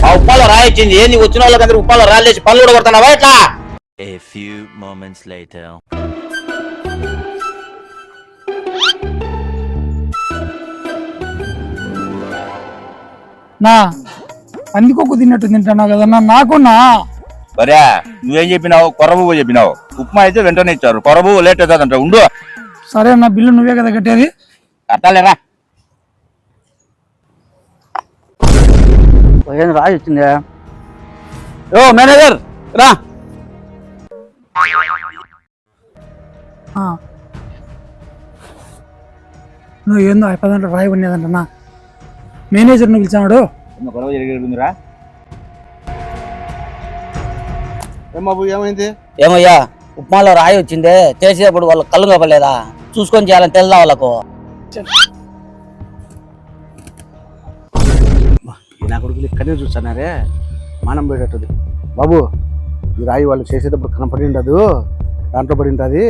ఆ ఉప్మాలో రాయి ఇచ్చింది ఏంది వచ్చిన వాళ్ళకందరూ ఉప్మాలో రాళ్ళేసి పళ్ళు కూడా కొడుతున్నావా ఎట్లా? A few moments later. నా పందికొక్కు తిన్నట్టు తింటున్నావు కదన్నా నాకున్నా. బరే నువ్వేం చెప్పినావు? కొర్రబువ్వు చెప్పినావు. ఉప్మా అయితే వెంటనే ఇచ్చారు, కొర్రబువ్వు లేట్ అవుతుందంట. ఉండు. సరే అన్న, బిల్లు నువ్వే కదా కట్టేది. కట్టాలేరా? రాయి వచ్చింది. ఓ మేనేజర్ రా. నువ్వు ఏందో అయిపోదంటే రాయి ఉన్నదంటన్నా. మేనేజర్ని పిలిచాడు. గొడవ జరిగిందిరా. ఏమైంది? ఏమయ్యా ఉప్మాలో రాయి వచ్చిందే, చేసేటప్పుడు వాళ్ళకి కళ్ళు కప్పలేదా? చూసుకొని చేయాలని తెలుదా వాళ్ళకు? నా కొడుకులు ఇక్కడే చూస్తున్నారే, మానం పోయేటట్టుది. బాబు ఈ రాయి వాళ్ళు చేసేటప్పుడు కనపడి ఉండదు, దాంట్లో పడి ఉంటుంది.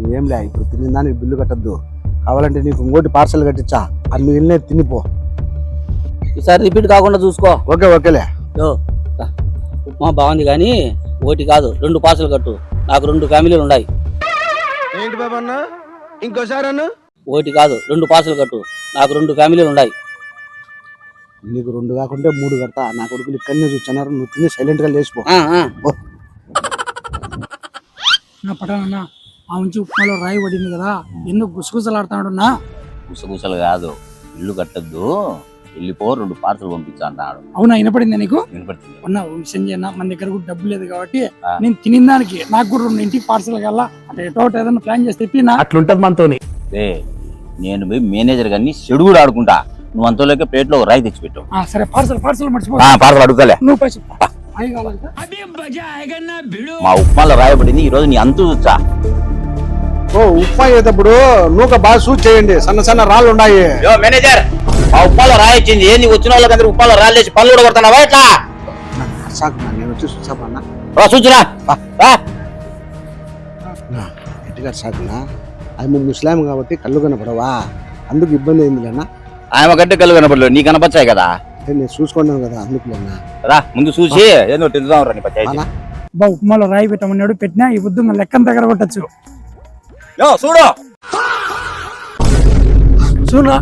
నువ్వేంలే ఇప్పుడు తిన్న దానికి బిల్లు కట్టద్దు. కావాలంటే నీకు ఇంకోటి పార్సల్ కట్టించా, అది మిగిలిన తినిపో. ఈసారి రిపీట్ కాకుండా చూసుకో. ఓకే ఓకేలే. ఉప్మా బాగుంది కానీ ఒకటి కాదు 2 పార్సల్ కట్టు. నాకు 2 ఫ్యామిలీలు ఉన్నాయి. ఏంటి బాబు అన్న, ఇంకోసారి అన్న? ఒకటి కాదు 2 పార్సల్ కట్టు. నాకు 2 ఫ్యామిలీలు ఉన్నాయి. నీకు 2 కాకుంటే 3 కడతా. నా కొడుకులు ఇక్కడనే చూస్తున్నారు, నువ్వు తిని సైలెంట్ గా లేచిపో. నా పటానన్నా ఆ ఉంచి ఉప్మాలో రాయి పడింది కదా, ఎందుకు గుసగుసలాడుతున్నాడు నా? గుసగుసలు కాదు, ఇల్లు కట్టద్దు, వెళ్ళిపో, 2 పార్సల్ పంపించా అన్నాడు. అవునా, వినపడిందా నీకు? వినపడుతుంది. ఉన్న విషయం చేయన్నా, మన దగ్గర కూడా డబ్బు లేదు కాబట్టి నేను తినిన దానికి నాకు కూడా 2 ఇంటికి పార్సల్ కల్లా అంటే ఎటో ఏదైనా ప్లాన్ చేసి తెప్పినా. అట్లుంటది మనతోని. నేను పోయి మేనేజర్ గారిని చెడు కూడా ఆడుకుంటా. నువ్వు అంతలోకి ప్లేట్లో రాయి తెచ్చిపెట్టు. సరే పార్సల్ మర్చిపో. పార్సల్ అడుగుతాలే. నువ్వు పైసలు రాయి కావాలంటే మా ఉప్మాలో రాయబడింది, ఈ రోజు నీ అంతు చూచా. ఓ ఉప్మా అయ్యేటప్పుడు నూక బాగా సూట్ చేయండి, సన్న సన్న రాళ్ళు ఉన్నాయి. మేనేజర్ ఆ ఉప్మాలో రాయి ఇచ్చింది ఏంది వచ్చిన వాళ్ళకందరూ ఉప్మాలో రాళ్ళేసి పళ్ళు కూడా కొడుతున్నావా ఎట్లా? నేను వచ్చి చూసామన్నా చూచురా. ఎట్టుగారు సాకునా, అది ముస్లాం కాబట్టి కళ్ళు కనపడవా, అందుకు ఇబ్బంది అయింది లేనా. ఆయన కంటే కళ్ళు కనపడలేదు, నీ కనపచ్చాయి కదా. నేను చూసుకున్నాను కదా, అందుకు లేనా. రా ముందు చూసి ఏదో తెలుద్దాం రా నీ పంచాయతీ. బా ఉప్మాలో రాయి పెట్టమన్నాడు, పెట్టినా ఈ బుద్ధి మన లెక్కన దగ్గర కొట్టచ్చు. చూడు చూడరా